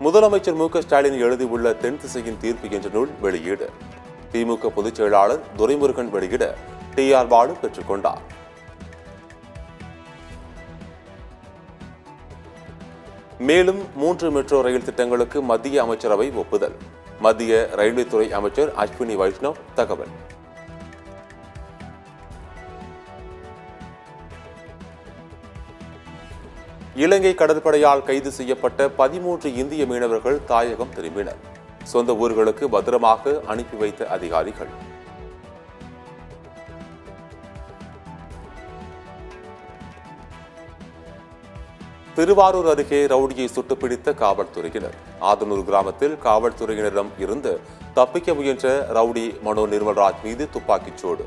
முதலமைச்சர் மு.க.ஸ்டாலின் எழுதியுள்ள தென் திசையின் தீர்ப்பு என்ற நூல் வெளியீடு. திமுக பொதுச் செயலாளர் துரைமுருகன் வெளியிட டி.ஆர். பாலு பெற்றுக் கொண்டார். மேலும் 3 மெட்ரோ ரயில் திட்டங்களுக்கு மத்திய அமைச்சரவை ஒப்புதல். மத்திய ரயில்வே துறை அமைச்சர் அஸ்வினி வைஷ்ணவ் தகவல். இலங்கை கடற்படையால் கைது செய்யப்பட்ட 13 இந்திய மீனவர்கள் தாயகம் திரும்பினர். சொந்த ஊர்களுக்கு பத்திரமாக அனுப்பி வைத்த அதிகாரிகள். திருவாரூர் அருகே ரவுடியை சுட்டுப்பிடித்த காவல்துறையினர். ஆதனூர் கிராமத்தில் காவல்துறையினரிடம் இருந்து தப்பிக்க முயன்ற ரவுடி மனோ நிர்மல்ராஜ் மீது துப்பாக்கிச்சூடு.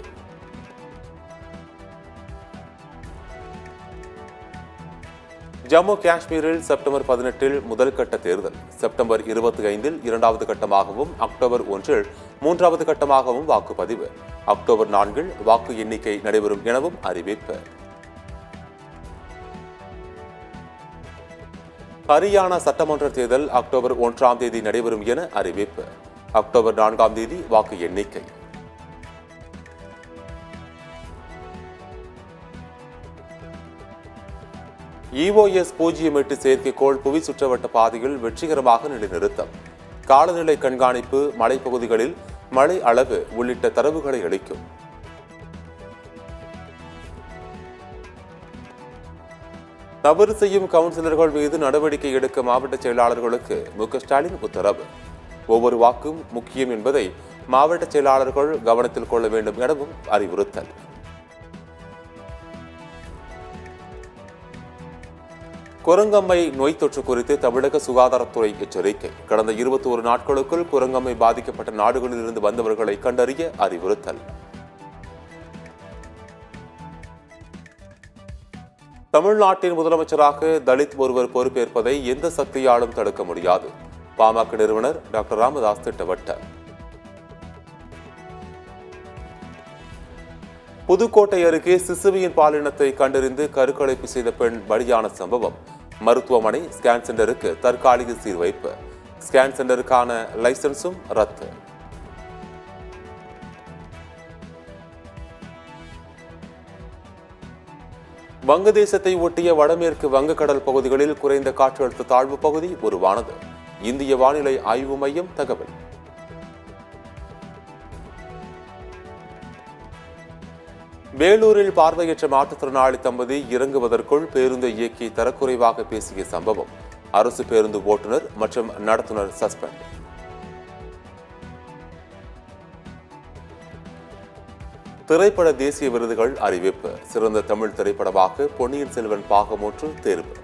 ஜம்மு காஷ்மீரில் செப்டம்பர் 18 முதல் கட்ட தேர்தல். செப்டம்பர் 25 இரண்டாவது கட்டமாகவும் அக்டோபர் 1 மூன்றாவது கட்டமாகவும் வாக்குப்பதிவு. அக்டோபர் 4 வாக்கு எண்ணிக்கை நடைபெறும் எனவும் அறிவிப்பு. ஹரியானா சட்டமன்ற தேர்தல் அக்டோபர் 1 நடைபெறும் என அறிவிப்பு. அக்டோபர் 4 வாக்கு எண்ணிக்கை. EOS 08 செயற்கைக்கோள் புவி சுற்றவட்ட பாதையில் வெற்றிகரமாக நிலைநிறுத்தம். காலநிலை கண்காணிப்பு, மலைப்பகுதிகளில் மழை அளவு உள்ளிட்ட தரவுகளை அளிக்கும். தவறு செய்யும் கவுன்சிலர்கள் மீது நடவடிக்கை எடுக்க மாவட்ட செயலாளர்களுக்கு மு.க.ஸ்டாலின் உத்தரவு. ஒவ்வொரு வாக்கும் முக்கியம் என்பதை மாவட்ட செயலாளர்கள் கவனத்தில் கொள்ள வேண்டும் எனவும் அறிவுறுத்தல். குரங்கம்மை நோய் தொற்று குறித்து தமிழக சுகாதாரத்துறை எச்சரிக்கை. கடந்த 21 நாட்களுக்குள் குரங்கம்மை பாதிக்கப்பட்ட நாடுகளில் இருந்து வந்தவர்களை கண்டறிய அறிவுறுத்தல். தமிழ்நாட்டின் முதலமைச்சராக தலித் ஒருவர் பொறுப்பேற்பதை எந்த சக்தியாலும் தடுக்க முடியாது. பாமக நிறுவனர் டாக்டர் ராமதாஸ் திட்டவட்டம். புதுக்கோட்டை அருகே சிசுவியின் பாலினத்தை கண்டறிந்து கருக்கலைப்பு செய்த பெண் பலியான சம்பவம். மருத்துவமனை ஸ்கேன் சென்டருக்கு தற்காலிக சீர்வைப்பு. ஸ்கேன் சென்டருக்கான லைசன்ஸும் ரத்து. வங்கதேசத்தை ஒட்டிய வடமேற்கு வங்கக்கடல் பகுதிகளில் குறைந்த காற்றழுத்த தாழ்வு பகுதி உருவானது. இந்திய வானிலை ஆய்வு மையம் தகவல். வேலூரில் பார்வையற்ற மாற்றுத்திறனாளி தம்பதி இறங்குவதற்குள் பேருந்தை இயக்கி தரக்குறைவாக பேசிய சம்பவம். அரசு பேருந்து ஓட்டுநர் மற்றும் நடத்துனர் சஸ்பெண்ட். திரைப்பட தேசிய விருதுகள் அறிவிப்பு. சிறந்த தமிழ் திரைப்படமாக பொன்னியின் செல்வன் பாகம் 1 தேர்வு.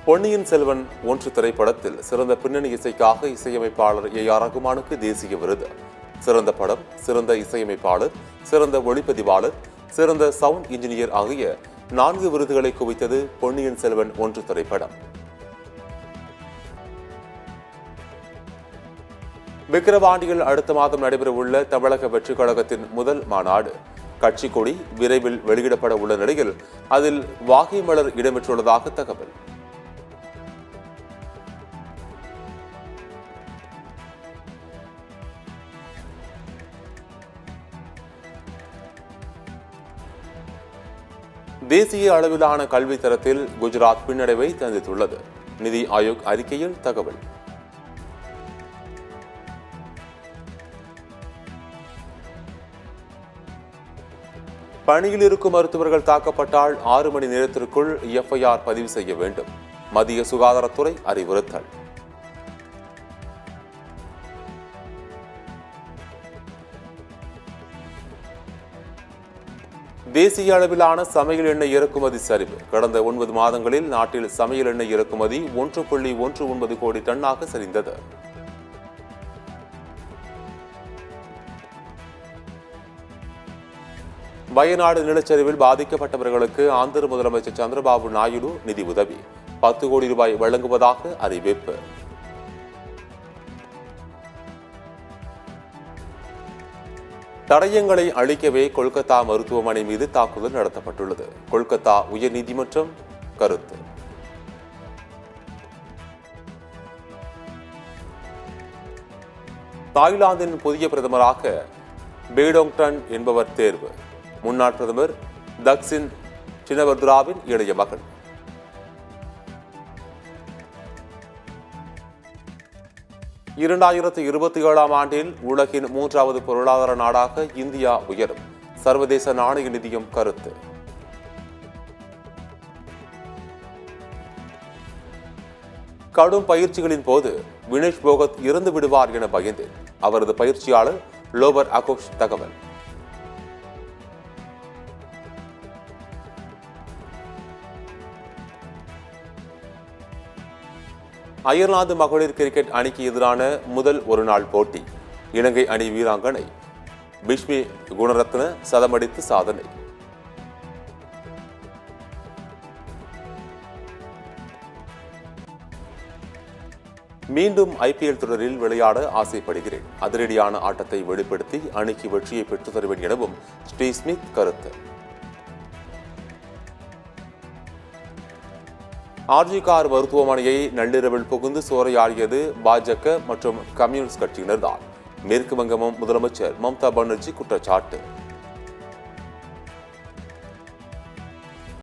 பொன்னியின் செல்வன் 1 திரைப்படத்தில் சிறந்த பின்னணி இசைக்காக இசையமைப்பாளர் A.R. ரகுமானுக்கு தேசிய விருது. சிறந்த படம், சிறந்த இசையமைப்பாளர், சிறந்த ஒளிப்பதிவாளர், சிறந்த சவுண்ட் இன்ஜினியர் ஆகிய 4 விருதுகளை குவித்தது பொன்னியின் செல்வன் 1 திரைப்படம். விக்கிரவாண்டியில் அடுத்த மாதம் நடைபெறவுள்ள தமிழக வெற்றி கழகத்தின் முதல் மாநாடு. கட்சி கொடி விரைவில் வெளியிடப்பட உள்ள நிலையில் அதில் வாகை மலர் இடம்பெற்றுள்ளதாக தகவல். தேசிய அளவிலான கல்வி தரத்தில் குஜராத் பின்னடைவை சந்தித்துள்ளது. நிதி ஆயோக் அறிக்கையில் தகவல். பணியில் இருக்கும் மருத்துவர்கள் தாக்கப்பட்டால் 6 மணி நேரத்திற்குள் FIR பதிவு செய்ய வேண்டும். மத்திய சுகாதாரத்துறை அறிவுறுத்தல். தேசிய அளவிலான சமையல் எண்ணெய் இறக்குமதி சரிவு. கடந்த 9 மாதங்களில் நாட்டில் சமையல் எண்ணெய் இறக்குமதி 1.19 கோடி டன்னாக சரிந்தது. வயநாடு நிலச்சரிவில் பாதிக்கப்பட்டவர்களுக்கு ஆந்திர முதலமைச்சர் சந்திரபாபு நாயுடு நிதி உதவி 10 கோடி ரூபாய் வழங்குவதாக அறிவிப்பு. தடயங்களை அழிக்கவே கொல்கத்தா மருத்துவமனை மீது தாக்குதல் நடத்தப்பட்டுள்ளது. கொல்கத்தா உயர்நீதிமன்றம் கருத்து. தாய்லாந்தின் புதிய பிரதமராக பேடோங்டன் என்பவர் தேர்வு. முன்னாள் பிரதமர் தக்சின் சினவர்துராவின் இளைய மகன். இரண்டாயிரத்து 27ஆம் ஆண்டில் உலகின் 3வது பொருளாதார நாடாக இந்தியா உயரும். சர்வதேச நாணய நிதியம் கருத்து. கடும் பயிற்சிகளின் போது வினேஷ் போகத் இறந்து விடுவார் என பயந்தேன். அவரது பயிற்சியாளர் லோபர் அகோஷ் தகவல். அயர்லாந்து மகளிர் கிரிக்கெட் அணிக்கு எதிரான முதல் ஒருநாள் போட்டி. இலங்கை அணி வீராங்கனை பிஷ்மி குணரத்ன சதமடித்து சாதனை. மீண்டும் IPL தொடரில் விளையாட ஆசைப்படுகிறேன். அதிரடியான ஆட்டத்தை வெளிப்படுத்தி அணிக்கு வெற்றியை பெற்றுத் தருவேன் எனவும் ஸ்டீவ் ஸ்மித் கருத்து. RG கார் மருத்துவமனையை நள்ளிரவில் புகுந்து சூறையாடியது பாஜக மற்றும் கம்யூனிஸ்ட் கட்சியினர்தான். மேற்கு வங்கமும் முதலமைச்சர் மம்தா பானர்ஜி குற்றச்சாட்டு.